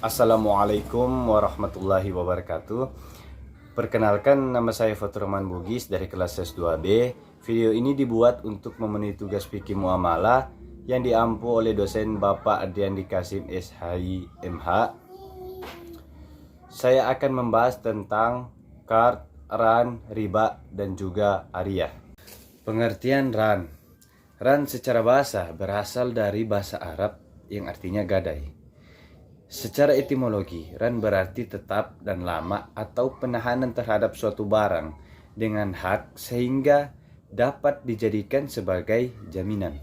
Assalamualaikum warahmatullahi wabarakatuh. Perkenalkan, nama saya Faturrahman Bugis dari kelas S2B. Video ini dibuat untuk memenuhi tugas fikih muamalah yang diampu oleh dosen Bapak Ardiandi Kasim SHI MH. Saya akan membahas tentang qard, ran, riba, dan juga ariyah. Pengertian ran. Ran secara bahasa berasal dari bahasa Arab yang artinya gadai. Secara etimologi, ran berarti tetap dan lama atau penahanan terhadap suatu barang dengan hak sehingga dapat dijadikan sebagai jaminan.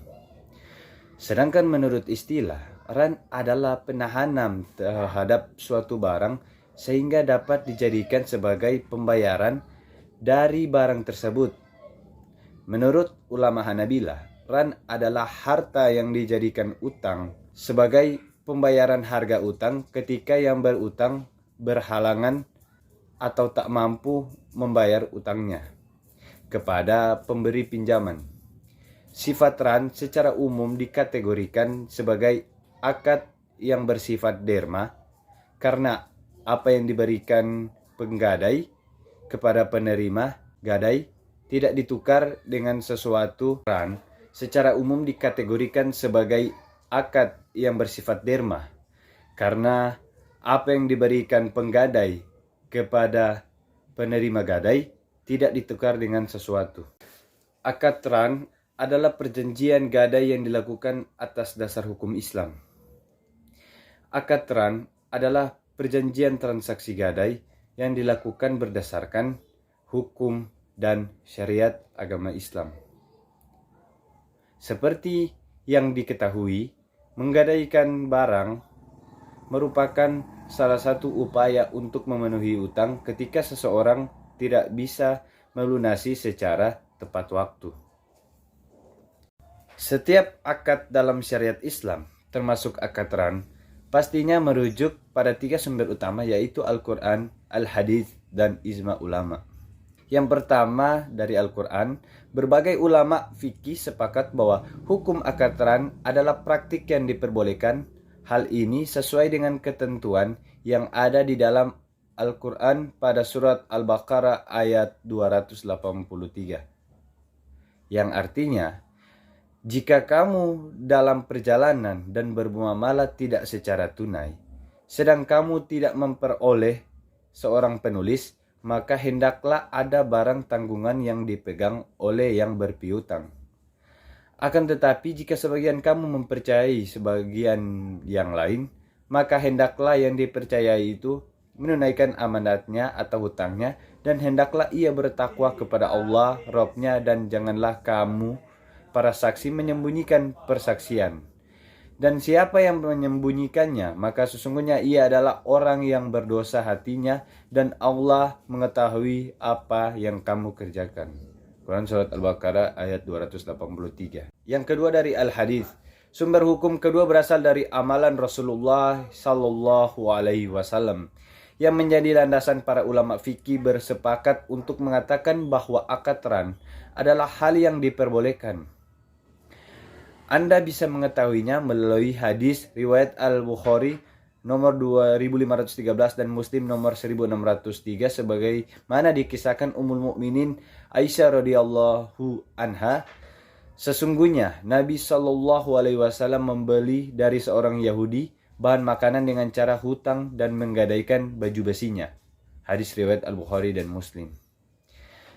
Sedangkan menurut istilah, ran adalah penahanan terhadap suatu barang sehingga dapat dijadikan sebagai pembayaran dari barang tersebut. Menurut ulama Hanabilah, ran adalah harta yang dijadikan utang sebagai pembayaran harga utang ketika yang berutang berhalangan atau tak mampu membayar utangnya kepada pemberi pinjaman. Sifat ran secara umum dikategorikan sebagai akad yang bersifat derma karena apa yang diberikan penggadai kepada penerima gadai tidak ditukar dengan sesuatu. Ran secara umum dikategorikan sebagai akad yang bersifat derma karena apa yang diberikan penggadai kepada penerima gadai tidak ditukar dengan sesuatu. Akad ran adalah perjanjian gadai yang dilakukan atas dasar hukum Islam. Akad ran adalah perjanjian transaksi gadai yang dilakukan berdasarkan hukum dan syariat agama Islam. Seperti yang diketahui, menggadaikan barang merupakan salah satu upaya untuk memenuhi utang ketika seseorang tidak bisa melunasi secara tepat waktu. Setiap akad dalam syariat Islam, termasuk akad ran, pastinya merujuk pada 3 sumber utama, yaitu Al-Quran, Al-Hadits, dan ijma ulama. Yang pertama dari Al-Quran, berbagai ulama fikih sepakat bahwa hukum akad ran adalah praktik yang diperbolehkan. Hal ini sesuai dengan ketentuan yang ada di dalam Al-Quran pada surat Al-Baqarah ayat 283. Yang artinya, jika kamu dalam perjalanan dan bermuamalah tidak secara tunai, sedang kamu tidak memperoleh seorang penulis, maka hendaklah ada barang tanggungan yang dipegang oleh yang berpiutang. Akan tetapi jika sebagian kamu mempercayai sebagian yang lain, maka hendaklah yang dipercayai itu menunaikan amanatnya atau hutangnya, dan hendaklah ia bertakwa kepada Allah Rabb-nya, dan janganlah kamu para saksi menyembunyikan persaksian. Dan siapa yang menyembunyikannya, maka sesungguhnya ia adalah orang yang berdosa hatinya, dan Allah mengetahui apa yang kamu kerjakan. Quran surat Al-Baqarah ayat 283. Yang kedua dari Al-Hadits. Sumber hukum kedua berasal dari amalan Rasulullah Sallallahu Alaihi Wasallam yang menjadi landasan para ulama fikih bersepakat untuk mengatakan bahwa akad ran adalah hal yang diperbolehkan. Anda bisa mengetahuinya melalui hadis riwayat Al-Bukhari nomor 2513 dan Muslim nomor 1603 sebagaimana dikisahkan Ummul Mukminin Aisyah radhiyallahu anha. Sesungguhnya Nabi Shallallahu alaihi wasallam membeli dari seorang Yahudi bahan makanan dengan cara hutang dan menggadaikan baju besinya. Hadis riwayat Al-Bukhari dan Muslim.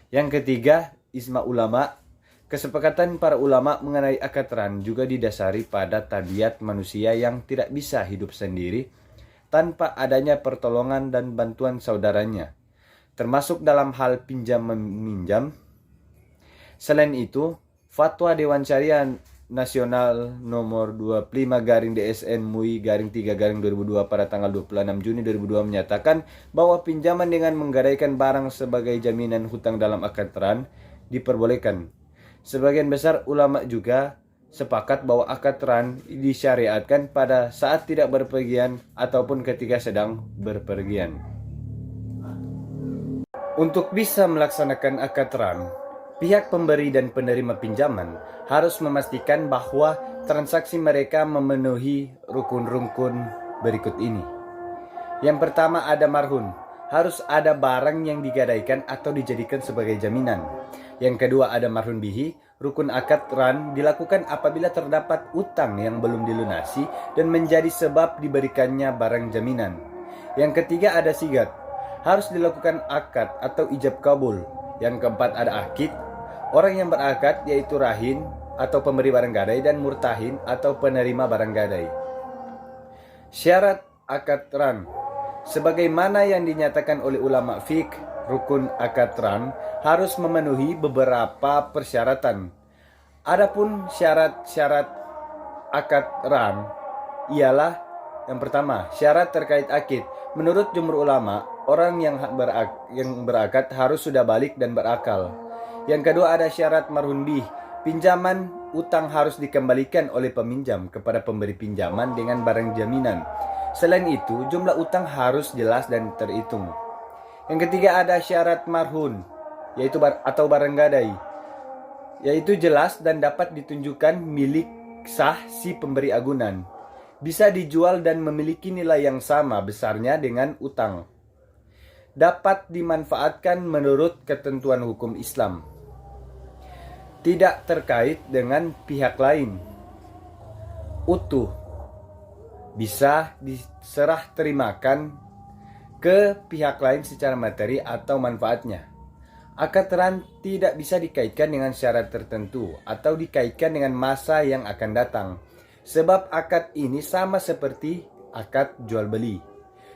Yang ketiga, ijma ulama. Kesepakatan para ulama mengenai akad ran juga didasari pada tabiat manusia yang tidak bisa hidup sendiri tanpa adanya pertolongan dan bantuan saudaranya, termasuk dalam hal pinjam-meminjam. Selain itu, Fatwa Dewan Syariah Nasional nomor 25/DSN MUI-3/2002 pada tanggal 26 Juni 2002 menyatakan bahwa pinjaman dengan menggadaikan barang sebagai jaminan hutang dalam akad ran diperbolehkan. Sebagian besar ulama juga sepakat bahwa akad ran disyariatkan pada saat tidak berpergian ataupun ketika sedang berpergian. Untuk bisa melaksanakan akad ran, pihak pemberi dan penerima pinjaman harus memastikan bahwa transaksi mereka memenuhi rukun-rukun berikut ini. Yang pertama ada marhun. Harus ada barang yang digadaikan atau dijadikan sebagai jaminan. Yang kedua ada marhun bihi. Rukun akad ran dilakukan apabila terdapat utang yang belum dilunasi dan menjadi sebab diberikannya barang jaminan. Yang ketiga ada sigat. Harus dilakukan akad atau ijab kabul. Yang keempat ada akid. Orang yang berakad yaitu rahin atau pemberi barang gadai dan murtahin atau penerima barang gadai. Syarat akad ran. Sebagaimana yang dinyatakan oleh ulama fiqh, rukun akad ran harus memenuhi beberapa persyaratan. Adapun syarat-syarat akad ran ialah yang pertama, syarat terkait akid. Menurut jumhur ulama, orang yang berakad harus sudah balik dan berakal. Yang kedua ada syarat marhun bih. Pinjaman utang harus dikembalikan oleh peminjam kepada pemberi pinjaman dengan barang jaminan. Selain itu, jumlah utang harus jelas dan terhitung. Yang ketiga ada syarat marhun, yaitu atau barang gadai, yaitu jelas dan dapat ditunjukkan milik sah si pemberi agunan. Bisa dijual dan memiliki nilai yang sama besarnya dengan utang. Dapat dimanfaatkan menurut ketentuan hukum Islam. Tidak terkait dengan pihak lain. Utuh. Bisa diserah terimakan ke pihak lain secara materi atau manfaatnya. Akad ran tidak bisa dikaitkan dengan syarat tertentu atau dikaitkan dengan masa yang akan datang. Sebab akad ini sama seperti akad jual beli.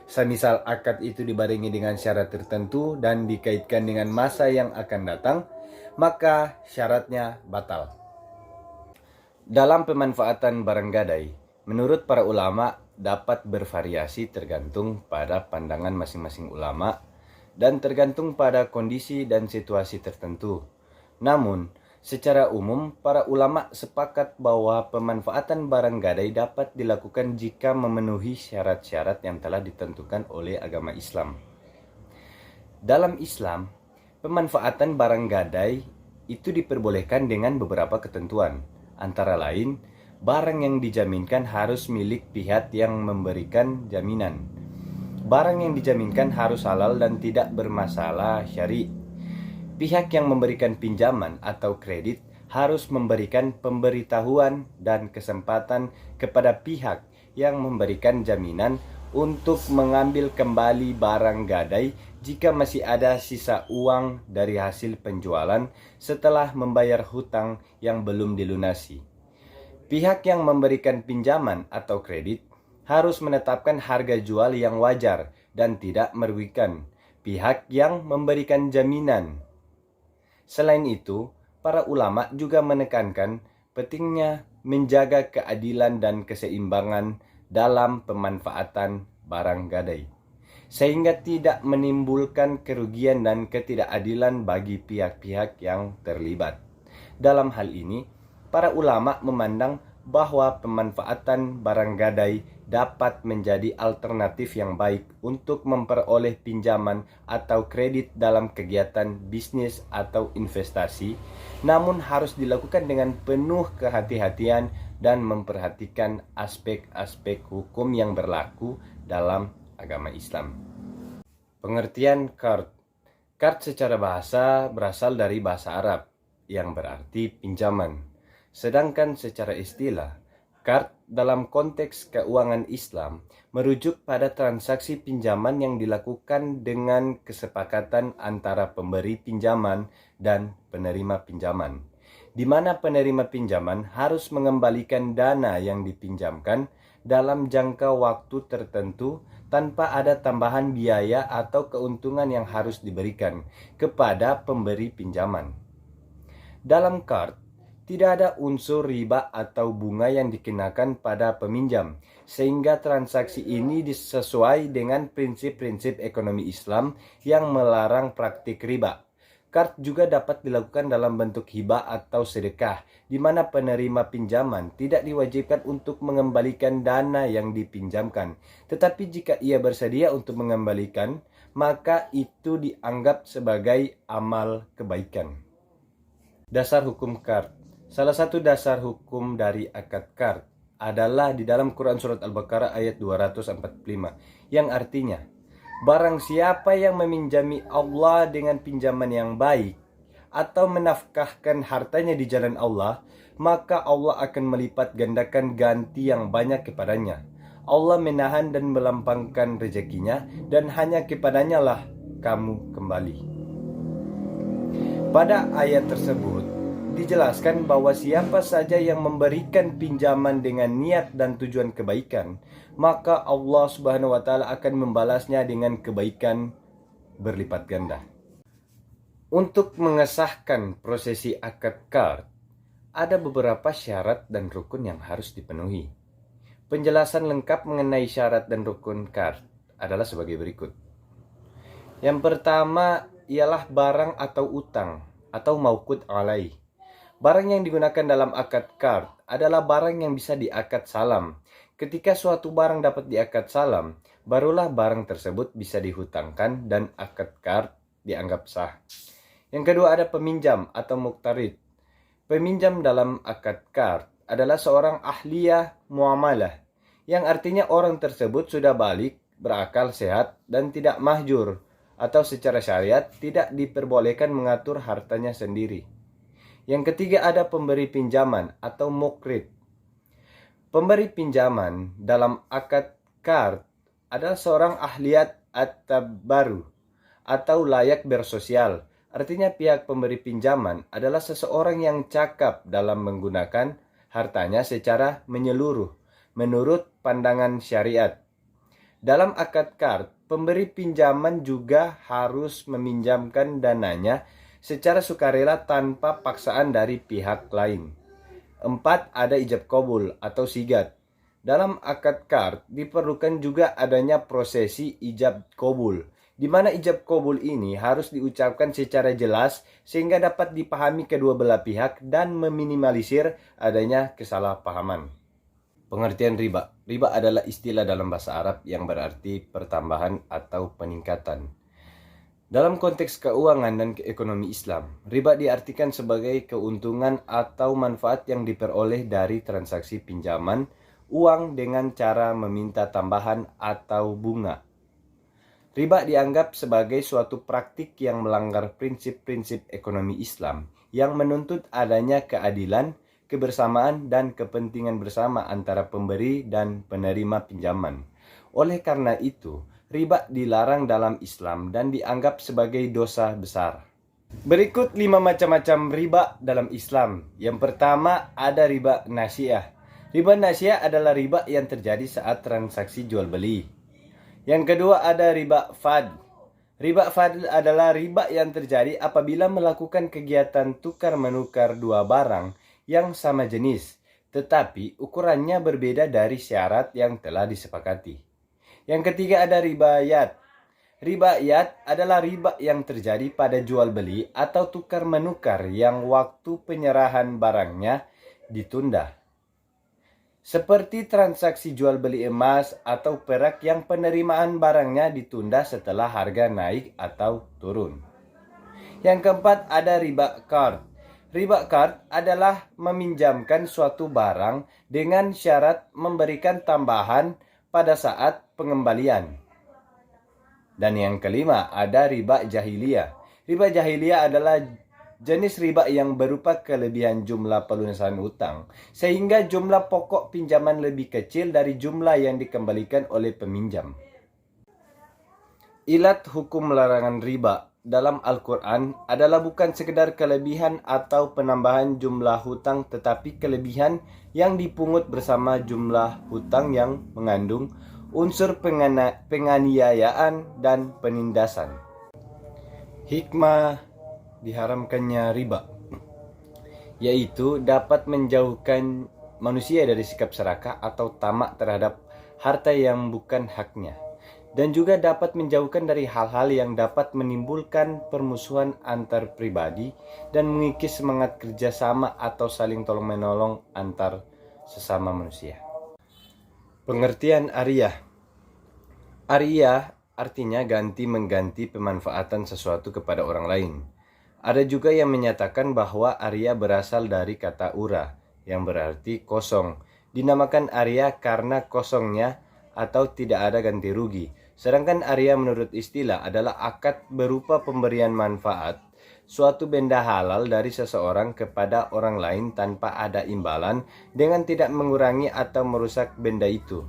Semisal akad itu dibarengi dengan syarat tertentu dan dikaitkan dengan masa yang akan datang, maka syaratnya batal. Dalam pemanfaatan barang gadai, menurut para ulama dapat bervariasi tergantung pada pandangan masing-masing ulama dan tergantung pada kondisi dan situasi tertentu. Namun, secara umum para ulama sepakat bahwa pemanfaatan barang gadai dapat dilakukan jika memenuhi syarat-syarat yang telah ditentukan oleh agama Islam. Dalam Islam, pemanfaatan barang gadai itu diperbolehkan dengan beberapa ketentuan, antara lain barang yang dijaminkan harus milik pihak yang memberikan jaminan. Barang yang dijaminkan harus halal dan tidak bermasalah syari. Pihak yang memberikan pinjaman atau kredit harus memberikan pemberitahuan dan kesempatan kepada pihak yang memberikan jaminan untuk mengambil kembali barang gadai jika masih ada sisa uang dari hasil penjualan setelah membayar hutang yang belum dilunasi. Pihak yang memberikan pinjaman atau kredit harus menetapkan harga jual yang wajar dan tidak merugikan pihak yang memberikan jaminan. Selain itu, para ulama juga menekankan pentingnya menjaga keadilan dan keseimbangan dalam pemanfaatan barang gadai, sehingga tidak menimbulkan kerugian dan ketidakadilan bagi pihak-pihak yang terlibat. Dalam hal ini, para ulama memandang bahwa pemanfaatan barang gadai dapat menjadi alternatif yang baik untuk memperoleh pinjaman atau kredit dalam kegiatan bisnis atau investasi, namun harus dilakukan dengan penuh kehati-hatian dan memperhatikan aspek-aspek hukum yang berlaku dalam agama Islam. Pengertian qard. Qard secara bahasa berasal dari bahasa Arab yang berarti pinjaman. Sedangkan secara istilah, qard dalam konteks keuangan Islam merujuk pada transaksi pinjaman yang dilakukan dengan kesepakatan antara pemberi pinjaman dan penerima pinjaman, di mana penerima pinjaman harus mengembalikan dana yang dipinjamkan dalam jangka waktu tertentu tanpa ada tambahan biaya atau keuntungan yang harus diberikan kepada pemberi pinjaman. Dalam qard, tidak ada unsur riba atau bunga yang dikenakan pada peminjam, sehingga transaksi ini sesuai dengan prinsip-prinsip ekonomi Islam yang melarang praktik riba. Qard juga dapat dilakukan dalam bentuk hibah atau sedekah, di mana penerima pinjaman tidak diwajibkan untuk mengembalikan dana yang dipinjamkan. Tetapi jika ia bersedia untuk mengembalikan, maka itu dianggap sebagai amal kebaikan. Dasar hukum qard. Salah satu dasar hukum dari akad qard adalah di dalam Quran surat Al-Baqarah ayat 245 yang artinya, barang siapa yang meminjami Allah dengan pinjaman yang baik atau menafkahkan hartanya di jalan Allah, maka Allah akan melipat gandakan ganti yang banyak kepadanya. Allah menahan dan melampangkan rezekinya, dan hanya kepadanya lah kamu kembali. Pada ayat tersebut dijelaskan bahwa siapa saja yang memberikan pinjaman dengan niat dan tujuan kebaikan, maka Allah Subhanahu wa taala akan membalasnya dengan kebaikan berlipat ganda. Untuk mengesahkan prosesi akad qard, ada beberapa syarat dan rukun yang harus dipenuhi. Penjelasan lengkap mengenai syarat dan rukun qard adalah sebagai berikut. Yang pertama ialah barang atau utang atau mauqud alaih. Barang yang digunakan dalam akad qard adalah barang yang bisa diakad salam. Ketika suatu barang dapat diakad salam, barulah barang tersebut bisa dihutangkan dan akad qard dianggap sah. Yang kedua ada peminjam atau muqtarid. Peminjam dalam akad qard adalah seorang ahliyah muamalah, yang artinya orang tersebut sudah balik, berakal sehat, dan tidak mahjur, atau secara syariat tidak diperbolehkan mengatur hartanya sendiri. Yang ketiga ada pemberi pinjaman atau muqrid. Pemberi pinjaman dalam akad qard adalah seorang ahliyat at-tabaru atau layak bersosial. Artinya pihak pemberi pinjaman adalah seseorang yang cakap dalam menggunakan hartanya secara menyeluruh menurut pandangan syariat. Dalam akad qard, pemberi pinjaman juga harus meminjamkan dananya secara sukarela tanpa paksaan dari pihak lain. 4. Ada ijab qabul atau sigat. Dalam akad qard diperlukan juga adanya prosesi ijab qabul, di mana ijab qabul ini harus diucapkan secara jelas sehingga dapat dipahami kedua belah pihak dan meminimalisir adanya kesalahpahaman. Pengertian riba. Riba adalah istilah dalam bahasa Arab yang berarti pertambahan atau peningkatan. Dalam konteks keuangan dan ekonomi Islam, riba diartikan sebagai keuntungan atau manfaat yang diperoleh dari transaksi pinjaman uang dengan cara meminta tambahan atau bunga. Riba dianggap sebagai suatu praktik yang melanggar prinsip-prinsip ekonomi Islam yang menuntut adanya keadilan, kebersamaan, dan kepentingan bersama antara pemberi dan penerima pinjaman. Oleh karena itu, riba dilarang dalam Islam dan dianggap sebagai dosa besar. Berikut 5 macam-macam riba dalam Islam. Yang pertama ada riba nasiah. Riba nasiah adalah riba yang terjadi saat transaksi jual beli. Yang kedua ada riba fad. Riba fad adalah riba yang terjadi apabila melakukan kegiatan tukar menukar dua barang yang sama jenis, tetapi ukurannya berbeda dari syarat yang telah disepakati. Yang ketiga ada riba yad. Riba yad adalah riba yang terjadi pada jual beli atau tukar menukar yang waktu penyerahan barangnya ditunda. Seperti transaksi jual beli emas atau perak yang penerimaan barangnya ditunda setelah harga naik atau turun. Yang keempat ada riba qard. Riba qard adalah meminjamkan suatu barang dengan syarat memberikan tambahan pada saat pengembalian. Dan yang kelima ada riba jahiliyah. Riba jahiliyah adalah jenis riba yang berupa kelebihan jumlah pelunasan hutang, sehingga jumlah pokok pinjaman lebih kecil dari jumlah yang dikembalikan oleh peminjam. Ilat hukum larangan riba dalam Al-Quran adalah bukan sekedar kelebihan atau penambahan jumlah hutang, tetapi kelebihan yang dipungut bersama jumlah hutang yang mengandung unsur penganiayaan dan penindasan. Hikmah diharamkannya riba, yaitu dapat menjauhkan manusia dari sikap serakah atau tamak terhadap harta yang bukan haknya, dan juga dapat menjauhkan dari hal-hal yang dapat menimbulkan permusuhan antar pribadi dan mengikis semangat kerjasama atau saling tolong-menolong antar sesama manusia. Pengertian ariyah. Ariyah artinya ganti-mengganti pemanfaatan sesuatu kepada orang lain. Ada juga yang menyatakan bahwa ariyah berasal dari kata ura, yang berarti kosong, dinamakan Arya karena kosongnya atau tidak ada ganti rugi. Sedangkan Arya menurut istilah adalah akad berupa pemberian manfaat suatu benda halal dari seseorang kepada orang lain tanpa ada imbalan dengan tidak mengurangi atau merusak benda itu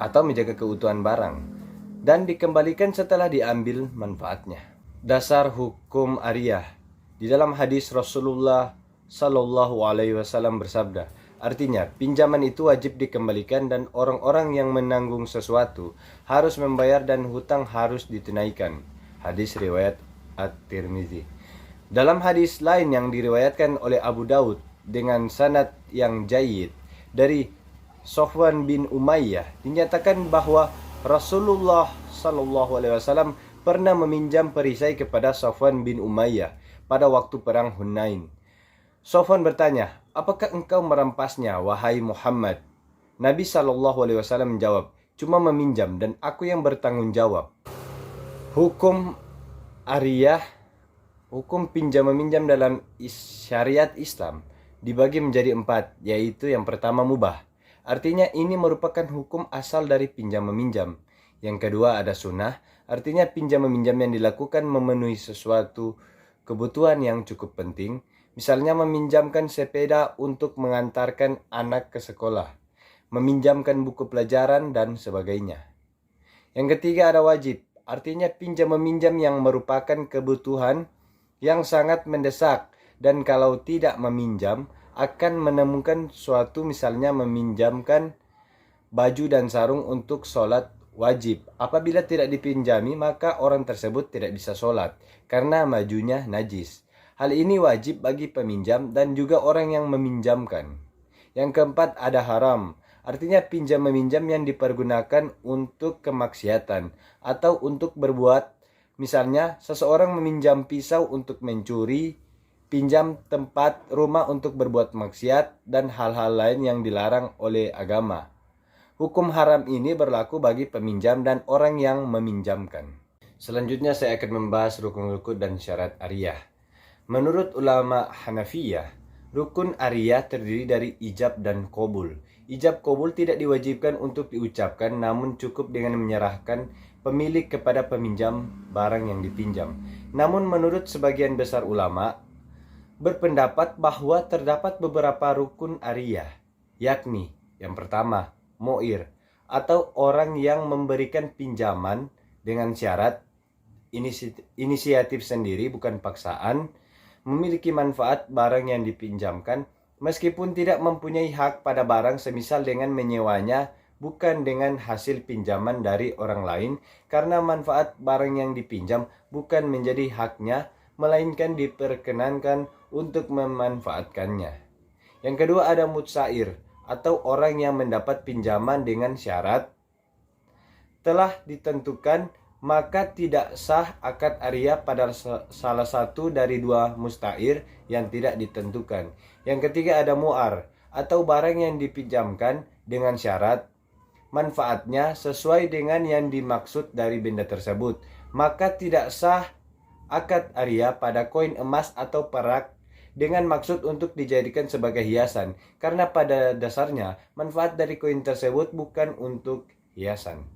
atau menjaga keutuhan barang dan dikembalikan setelah diambil manfaatnya. Dasar hukum Arya. Di dalam hadis Rasulullah Shallallahu Alaihi Wasallam bersabda, artinya pinjaman itu wajib dikembalikan dan orang-orang yang menanggung sesuatu harus membayar dan hutang harus ditunaikan. Hadis riwayat At-Tirmizi. Dalam hadis lain yang diriwayatkan oleh Abu Daud dengan sanad yang jayyid dari Sofwan bin Umayyah dinyatakan bahwa Rasulullah Shallallahu Alaihi Wasallam pernah meminjam perisai kepada Sofwan bin Umayyah pada waktu perang Hunain. Sofwan bertanya, apakah engkau merampasnya, wahai Muhammad? Nabi SAW menjawab, cuma meminjam dan aku yang bertanggung jawab. Hukum Ariyah, hukum pinjam-meminjam dalam syariat Islam dibagi menjadi 4, yaitu yang pertama mubah. Artinya ini merupakan hukum asal dari pinjam-meminjam. Yang kedua ada sunnah, artinya pinjam-meminjam yang dilakukan memenuhi sesuatu kebutuhan yang cukup penting, misalnya meminjamkan sepeda untuk mengantarkan anak ke sekolah, meminjamkan buku pelajaran, dan sebagainya. Yang ketiga ada wajib, artinya pinjam-meminjam yang merupakan kebutuhan yang sangat mendesak, dan kalau tidak meminjam akan menemukan suatu, misalnya meminjamkan baju dan sarung untuk sholat wajib. Apabila tidak dipinjami, maka orang tersebut tidak bisa sholat karena bajunya najis. Hal ini wajib bagi peminjam dan juga orang yang meminjamkan. Yang keempat ada haram, artinya pinjam meminjam yang dipergunakan untuk kemaksiatan atau untuk berbuat, misalnya seseorang meminjam pisau untuk mencuri, pinjam tempat rumah untuk berbuat maksiat, dan hal-hal lain yang dilarang oleh agama. Hukum haram ini berlaku bagi peminjam dan orang yang meminjamkan. Selanjutnya saya akan membahas rukun-rukun dan syarat Ariyah. Menurut ulama Hanafiyah, rukun Ariyah terdiri dari ijab dan qabul. Ijab qabul tidak diwajibkan untuk diucapkan, namun cukup dengan menyerahkan pemilik kepada peminjam barang yang dipinjam. Namun menurut sebagian besar ulama berpendapat bahwa terdapat beberapa rukun Ariyah, yakni yang pertama Mu'ir atau orang yang memberikan pinjaman dengan syarat inisiatif sendiri bukan paksaan, memiliki manfaat barang yang dipinjamkan meskipun tidak mempunyai hak pada barang, semisal dengan menyewanya bukan dengan hasil pinjaman dari orang lain, karena manfaat barang yang dipinjam bukan menjadi haknya melainkan diperkenankan untuk memanfaatkannya. Yang kedua ada mutsair atau orang yang mendapat pinjaman dengan syarat telah ditentukan, maka tidak sah akad Ariyah pada salah satu dari dua mustair yang tidak ditentukan. Yang ketiga ada mu'ar atau barang yang dipinjamkan dengan syarat manfaatnya sesuai dengan yang dimaksud dari benda tersebut, maka tidak sah akad Ariyah pada koin emas atau perak dengan maksud untuk dijadikan sebagai hiasan, karena pada dasarnya manfaat dari koin tersebut bukan untuk hiasan.